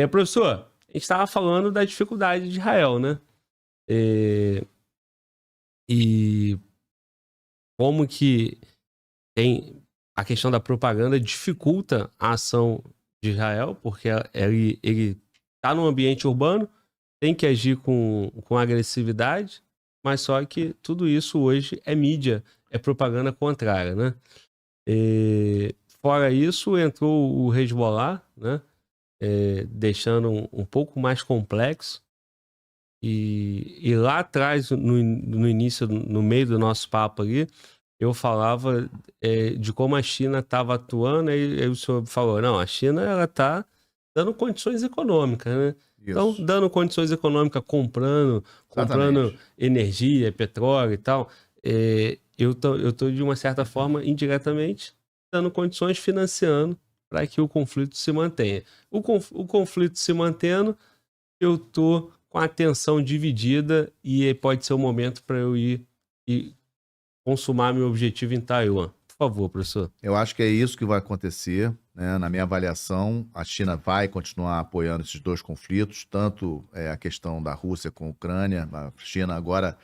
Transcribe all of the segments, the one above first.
Professor, a gente estava falando da dificuldade de Israel, né? É, e como que tem a questão da propaganda dificulta a ação de Israel, porque ele está num ambiente urbano, tem que agir com agressividade, mas só que tudo isso hoje é mídia, é propaganda contrária, né? Fora isso, entrou o Hezbollah, né? Deixando um pouco mais complexo. E lá atrás, no início, no meio do nosso papo ali, eu falava de como a China estava atuando, aí o senhor falou, não, a China ela está dando condições econômicas, né? Então, Isso, dando condições econômicas, comprando exatamente. energia, petróleo e tal, eu tô, de uma certa forma, indiretamente, dando condições, financiando para que o conflito se mantenha. O conflito se mantendo, eu tô com a atenção dividida e pode ser o momento para eu ir e consumar meu objetivo em Taiwan. Por favor, professor. Eu acho que é isso que vai acontecer, né? Na minha avaliação, a China vai continuar apoiando esses dois conflitos, tanto a questão da Rússia com a Ucrânia. A China agora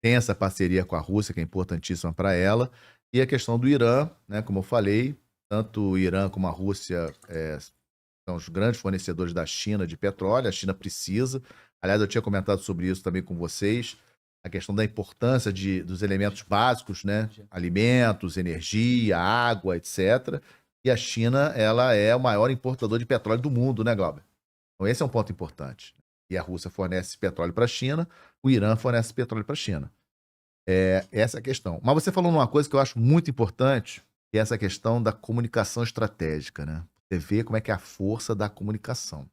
tem essa parceria com a Rússia, que é importantíssima para ela, e a questão do Irã, né? Como eu falei, tanto o Irã como a Rússia são os grandes fornecedores da China de petróleo. A China precisa. Aliás, eu tinha comentado sobre isso também com vocês. A questão da importância dos elementos básicos, né? Alimentos, energia, água, etc. E a China, ela é o maior importador de petróleo do mundo, né, Glauber? Então, esse é um ponto importante. E a Rússia fornece petróleo para a China, o Irã fornece petróleo para a China. Essa é a questão. Mas você falou numa coisa que eu acho muito importante, que é essa questão da comunicação estratégica, né? Você vê como é que é a força da comunicação,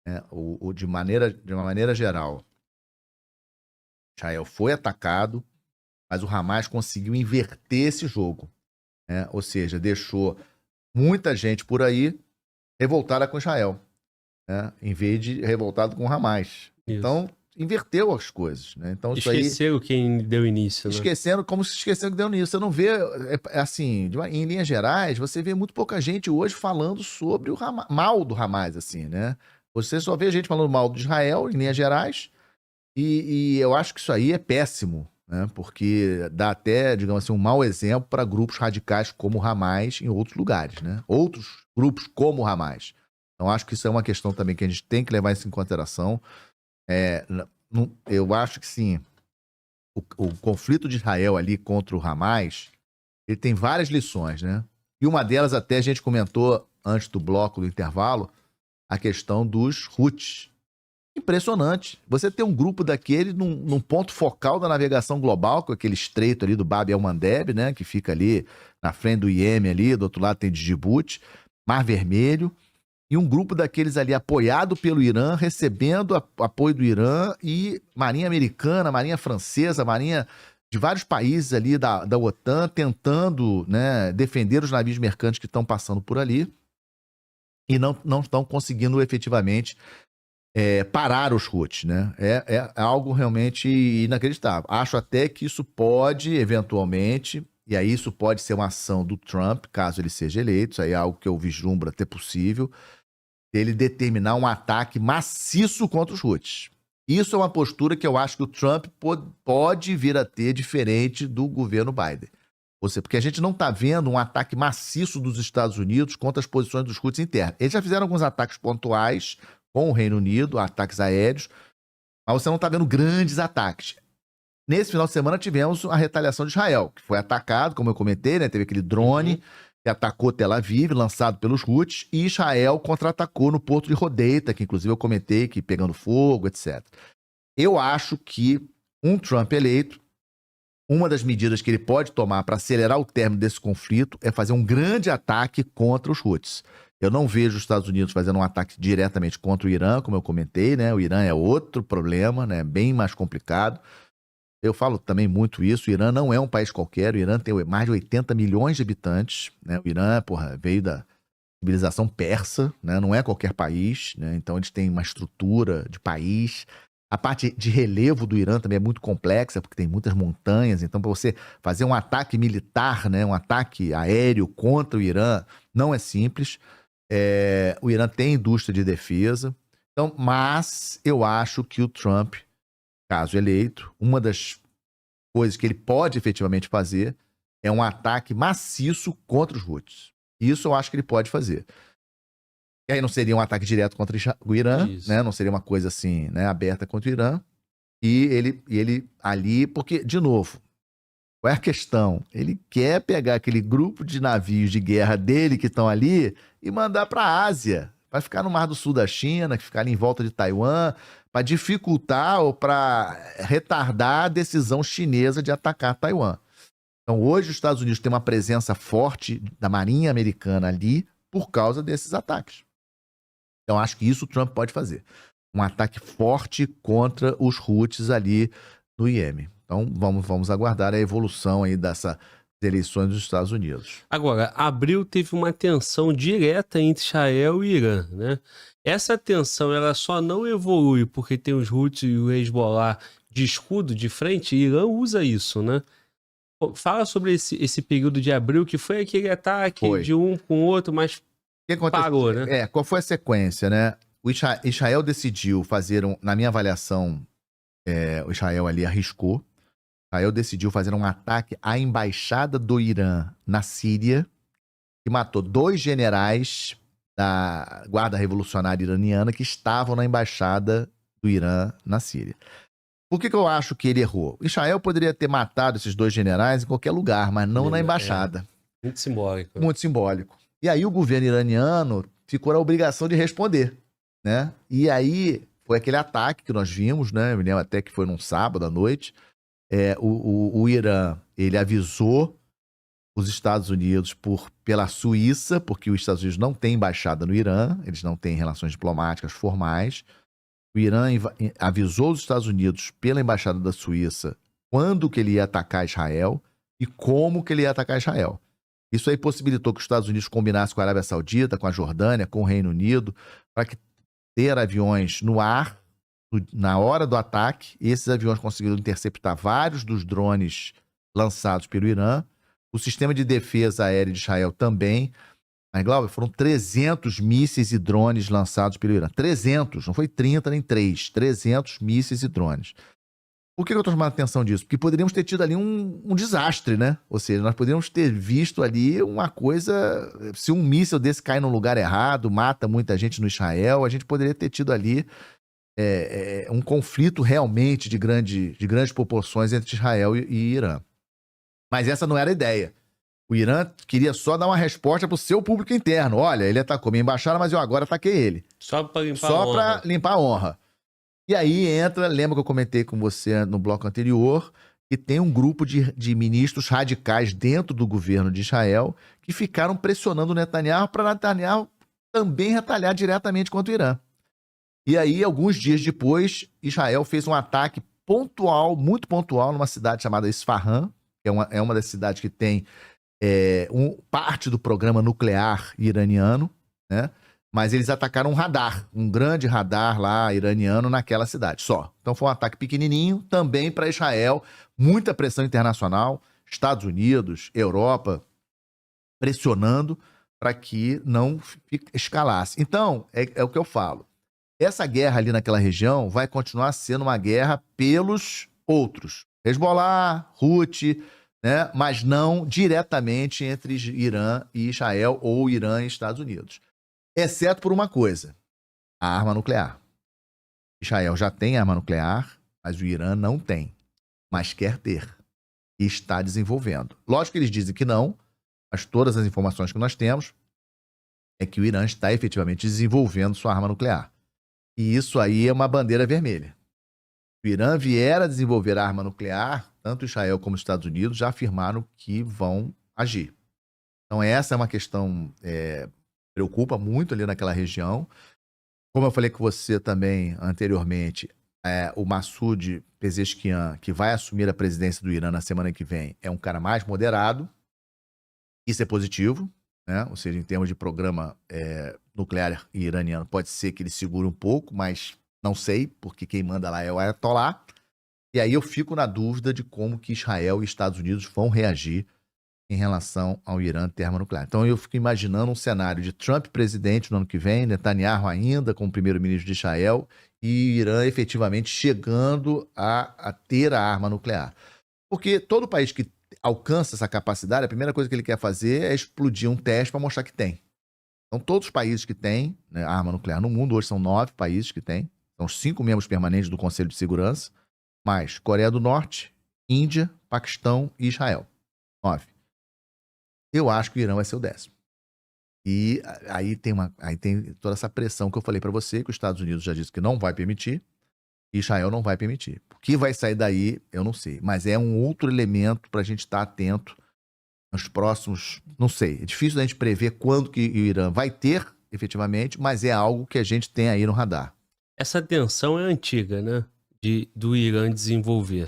né? De uma maneira geral, Israel foi atacado, mas o Hamas conseguiu inverter esse jogo, né? Ou seja, deixou muita gente por aí revoltada com Israel, né? Em vez de revoltado com o Hamas. Isso. Então, inverteu as coisas, né? Então, isso aí, Esqueceram quem deu início, né? esquecendo, como se esquecendo que deu nisso. Você não vê, assim, em linhas gerais, você vê muito pouca gente hoje falando sobre o mal do Hamas, assim, né? Você só vê gente falando mal de Israel, em linhas gerais, e eu acho que isso aí é péssimo, né? Porque dá até, digamos assim, um mau exemplo para grupos radicais como o Hamas em outros lugares, né? Outros grupos como o Hamas. Então, acho que isso é uma questão também que a gente tem que levar isso em consideração. Eu acho que sim, o conflito de Israel ali contra o Hamas, ele tem várias lições, né? E uma delas até a gente comentou antes do bloco do intervalo, a questão dos Houthis. Impressionante. Você tem um grupo daquele num ponto focal da navegação global, com aquele estreito ali do Bab el-Mandeb, né? Que fica ali na frente do Iêmen ali, do outro lado tem Djibouti, Mar Vermelho, e um grupo daqueles ali apoiado pelo Irã, recebendo apoio do Irã, e marinha americana, marinha francesa, marinha de vários países ali da OTAN tentando, né, defender os navios mercantes que estão passando por ali e não estão conseguindo efetivamente parar os Houthis, né? É algo realmente inacreditável. Acho até que isso pode, eventualmente, e aí isso pode ser uma ação do Trump, caso ele seja eleito, isso aí é algo que eu vislumbro até possível, ele determinar um ataque maciço contra os Houthis. Isso é uma postura que eu acho que o Trump pode vir a ter diferente do governo Biden. Ou seja, porque a gente não está vendo um ataque maciço dos Estados Unidos contra as posições dos Houthis internas. Eles já fizeram alguns ataques pontuais com o Reino Unido, ataques aéreos, mas você não está vendo grandes ataques. Nesse final de semana tivemos a retaliação de Israel, que foi atacado, como eu comentei, né? Teve aquele drone que atacou Tel Aviv, lançado pelos Houthis, e Israel contra-atacou no porto de Hodeida, que inclusive eu comentei que pegando fogo, etc. Eu acho que um Trump eleito, uma das medidas que ele pode tomar para acelerar o término desse conflito é fazer um grande ataque contra os Houthis. Eu não vejo os Estados Unidos fazendo um ataque diretamente contra o Irã, como eu comentei, né? O Irã é outro problema, né? Bem mais complicado. Eu falo também muito isso, o Irã não é um país qualquer, o Irã tem mais de 80 milhões de habitantes, né? O Irã, veio da civilização persa, né? Não é qualquer país, né? Então eles têm uma estrutura de país. A parte de relevo do Irã também é muito complexa, porque tem muitas montanhas, então para você fazer um ataque militar, né? Um ataque aéreo contra o Irã não é simples. O Irã tem indústria de defesa. Então, mas eu acho que o Trump, caso eleito, uma das coisas que ele pode efetivamente fazer é um ataque maciço contra os Houthis. Isso eu acho que ele pode fazer. E aí não seria um ataque direto contra o Irã, né? Não seria uma coisa assim, né, aberta contra o Irã. E ele ali, porque, de novo, qual é a questão? Ele quer pegar aquele grupo de navios de guerra dele que estão ali e mandar para a Ásia, para ficar no Mar do Sul da China, que ficar ali em volta de Taiwan, para dificultar ou para retardar a decisão chinesa de atacar Taiwan. Então, hoje os Estados Unidos têm uma presença forte da Marinha Americana ali por causa desses ataques. Então, acho que isso o Trump pode fazer. Um ataque forte contra os Houthis ali no Iêmen. Então, vamos aguardar a evolução aí dessas eleições dos Estados Unidos. Agora, abril teve uma tensão direta entre Israel e Irã, né? Essa tensão, ela só não evolui porque tem os Houthis e o Hezbollah de escudo de frente, e Irã usa isso, né? Fala sobre esse período de abril, que foi aquele ataque de um com o outro, mas parou, né? Qual foi a sequência, né? O Israel decidiu fazer, na minha avaliação, o Israel ali arriscou. Israel decidiu fazer um ataque à embaixada do Irã na Síria, que matou 2 generais da Guarda Revolucionária Iraniana que estavam na embaixada do Irã na Síria. Por que eu acho que ele errou? Israel poderia ter matado esses 2 generais em qualquer lugar, mas não na embaixada. Muito simbólico. Muito simbólico. E aí o governo iraniano ficou na obrigação de responder, né? E aí foi aquele ataque que nós vimos, né? Eu me lembro até que foi num sábado à noite. O Irã, ele avisou os Estados Unidos pela Suíça, porque os Estados Unidos não têm embaixada no Irã, eles não têm relações diplomáticas formais. O Irã avisou os Estados Unidos pela embaixada da Suíça quando que ele ia atacar Israel e como que ele ia atacar Israel. Isso aí possibilitou que os Estados Unidos combinassem com a Arábia Saudita, com a Jordânia, com o Reino Unido, para ter aviões no ar na hora do ataque. Esses aviões conseguiram interceptar vários dos drones lançados pelo Irã. O sistema de defesa aérea de Israel também. Mas, Glauber, foram 300 mísseis e drones lançados pelo Irã. 300, não foi 30 nem 3. 300 mísseis e drones. Por que eu estou chamando a atenção disso? Porque poderíamos ter tido ali um desastre, né? Ou seja, nós poderíamos ter visto ali uma coisa... Se um míssil desse cai num lugar errado, mata muita gente no Israel, a gente poderia ter tido ali um conflito realmente de grandes proporções entre Israel e Irã. Mas essa não era a ideia. O Irã queria só dar uma resposta para o seu público interno. Olha, ele atacou minha embaixada, mas eu agora ataquei ele. Só para limpar a honra. E aí lembra que eu comentei com você no bloco anterior, que tem um grupo de ministros radicais dentro do governo de Israel que ficaram pressionando o Netanyahu para Netanyahu também retalhar diretamente contra o Irã. E aí, alguns dias depois, Israel fez um ataque pontual, muito pontual, numa cidade chamada Isfahan, que é uma das cidades que tem parte do programa nuclear iraniano, né? Mas eles atacaram um radar, um grande radar lá iraniano naquela cidade, só. Então foi um ataque pequenininho, também para Israel, muita pressão internacional, Estados Unidos, Europa, pressionando para que não escalasse. Então, é o que eu falo. Essa guerra ali naquela região vai continuar sendo uma guerra pelos outros. Hezbollah, Houthi, né? Mas não diretamente entre Irã e Israel ou Irã e Estados Unidos. Exceto por uma coisa, a arma nuclear. Israel já tem arma nuclear, mas o Irã não tem, mas quer ter. E está desenvolvendo. Lógico que eles dizem que não, mas todas as informações que nós temos é que o Irã está efetivamente desenvolvendo sua arma nuclear. E isso aí é uma bandeira vermelha. Se o Irã vier a desenvolver a arma nuclear, tanto Israel como os Estados Unidos já afirmaram que vão agir. Então essa é uma questão preocupa muito ali naquela região. Como eu falei com você também anteriormente, o Massoud Pezeshkian, que vai assumir a presidência do Irã na semana que vem, é um cara mais moderado. Isso é positivo, né? Ou seja, em termos de programa nuclear iraniano, pode ser que ele segure um pouco, mas não sei, porque quem manda lá é o Ayatollah. E aí eu fico na dúvida de como que Israel e Estados Unidos vão reagir em relação ao Irã ter arma nuclear. Então eu fico imaginando um cenário de Trump presidente no ano que vem, Netanyahu ainda como primeiro-ministro de Israel e Irã efetivamente chegando a ter a arma nuclear. Porque todo país que alcança essa capacidade, a primeira coisa que ele quer fazer é explodir um teste para mostrar que tem. Então todos os países que têm, né, arma nuclear no mundo, hoje são 9 países que têm, são os 5 membros permanentes do Conselho de Segurança, mais Coreia do Norte, Índia, Paquistão e Israel. 9. Eu acho que o Irã vai ser o 10º. E aí tem toda essa pressão que eu falei para você, que os Estados Unidos já disse que não vai permitir, e Israel não vai permitir. O que vai sair daí, eu não sei. Mas é um outro elemento para a gente estar atento nos próximos... Não sei, é difícil da gente prever quando que o Irã vai ter, efetivamente, mas é algo que a gente tem aí no radar. Essa tensão é antiga, né? Do Irã desenvolver.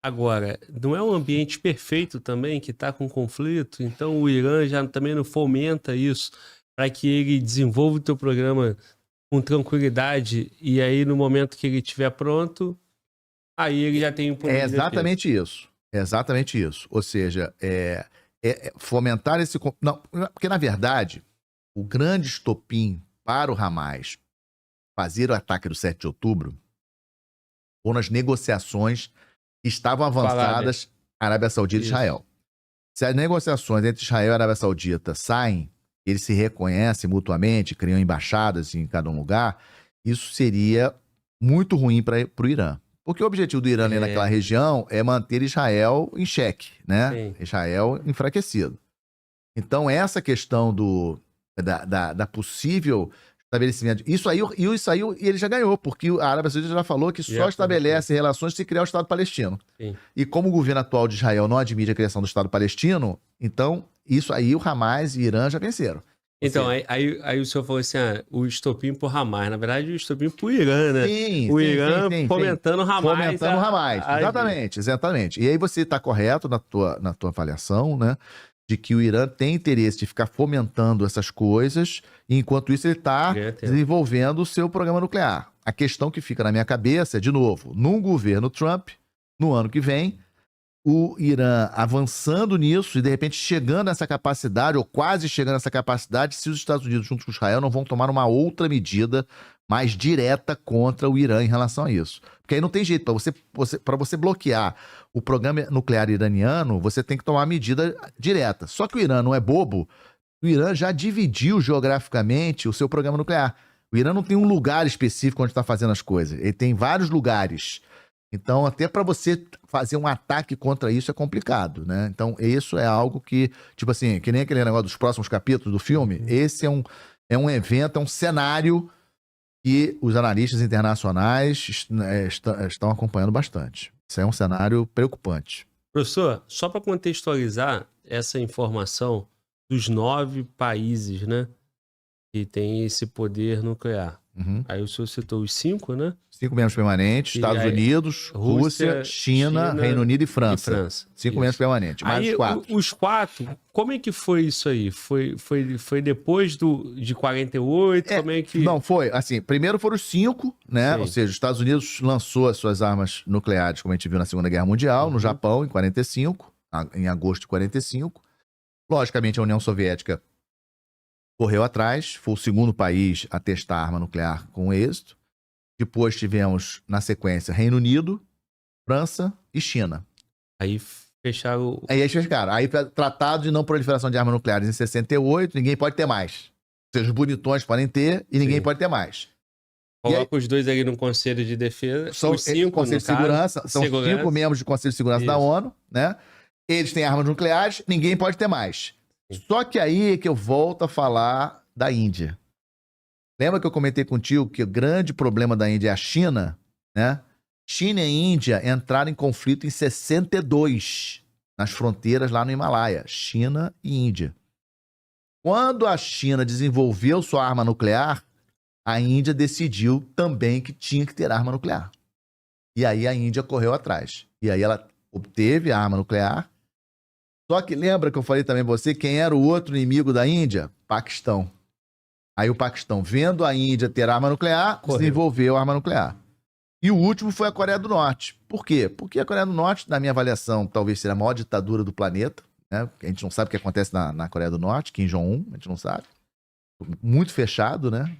Agora, não é um ambiente perfeito também que está com conflito? Então o Irã já também não fomenta isso para que ele desenvolva o teu programa com tranquilidade e aí no momento que ele estiver pronto, aí ele já tem um poder É exatamente de defesa. isso. É exatamente isso. Ou seja, fomentar esse... Não, porque na verdade, o grande estopim para o Hamas fazer o ataque do 7 de outubro foram as negociações que estavam avançadas Arábia Saudita e Israel. Se as negociações entre Israel e Arábia Saudita saem, eles se reconhecem mutuamente, criam embaixadas em cada um lugar, isso seria muito ruim para o Irã. Porque o objetivo do Irã ali naquela região é manter Israel em xeque, né? Sim. Israel enfraquecido. Então, essa questão da possível estabelecimento. Isso aí ele já ganhou, porque a Arábia Saudita já falou que só estabelece relações se criar o Estado palestino. Sim. E como o governo atual de Israel não admite a criação do Estado palestino, então isso aí o Hamas e o Irã já venceram. Então, aí o senhor falou assim, o estopim pro Hamas. Na verdade, o estopim pro Irã, né? Sim, o Irã sim, fomentando o Hamas. Fomentando o Hamas, exatamente. E aí você está correto na tua avaliação, né? De que o Irã tem interesse de ficar fomentando essas coisas, e enquanto isso ele está desenvolvendo o seu programa nuclear. A questão que fica na minha cabeça é, de novo, num governo Trump, no ano que vem, o Irã avançando nisso e de repente chegando a essa capacidade, ou quase chegando a essa capacidade, se os Estados Unidos junto com Israel não vão tomar uma outra medida mais direta contra o Irã em relação a isso. Porque aí não tem jeito, para você bloquear o programa nuclear iraniano, você tem que tomar medida direta. Só que o Irã não é bobo, o Irã já dividiu geograficamente o seu programa nuclear. O Irã não tem um lugar específico onde está fazendo as coisas, ele tem vários lugares. Então, até para você fazer um ataque contra isso é complicado, né? Então, isso é algo que, tipo assim, que nem aquele negócio dos próximos capítulos do filme, esse é um evento, é um cenário que os analistas internacionais estão acompanhando bastante. Isso é um cenário preocupante. Professor, só para contextualizar essa informação dos 9 países, né, que tem esse poder nuclear. Aí o senhor citou os 5, né? 5 membros permanentes, Estados Unidos, Rússia, China, Reino Unido e França. 5 membros permanentes, mais aí, os 4. Os 4, como é que foi isso aí? Foi depois de 48? Como é que... Não, foi. Assim, primeiro foram os 5, né? Sim. Ou seja, os Estados Unidos lançou as suas armas nucleares, como a gente viu na Segunda Guerra Mundial, no Japão, em 45, em agosto de 45. Logicamente, a União Soviética correu atrás, foi o segundo país a testar arma nuclear com êxito. Depois tivemos, na sequência, Reino Unido, França e China. Aí fecharam... Aí fecharam. Aí, tratado de não proliferação de armas nucleares em 68, ninguém pode ter mais. Ou seja, os bonitões podem ter e ninguém pode ter mais. Coloca os dois ali no Conselho de Defesa. São os 5, Conselho de Segurança, são 5 membros do Conselho de Segurança da ONU, né? Eles têm armas nucleares, ninguém pode ter mais. Só que aí é que eu volto a falar da Índia. Lembra que eu comentei contigo que o grande problema da Índia é a China, né? China e Índia entraram em conflito em 62, nas fronteiras lá no Himalaia. China e Índia. Quando a China desenvolveu sua arma nuclear, a Índia decidiu também que tinha que ter arma nuclear. E aí a Índia correu atrás. E aí ela obteve a arma nuclear. Só que lembra que eu falei também pra você quem era o outro inimigo da Índia? Paquistão. Aí o Paquistão, vendo a Índia ter arma nuclear, desenvolveu a arma nuclear. E o último foi a Coreia do Norte. Por quê? Porque a Coreia do Norte, na minha avaliação, talvez seja a maior ditadura do planeta. né? A gente não sabe o que acontece na Coreia do Norte, Kim Jong-un, a gente não sabe. Muito fechado, né?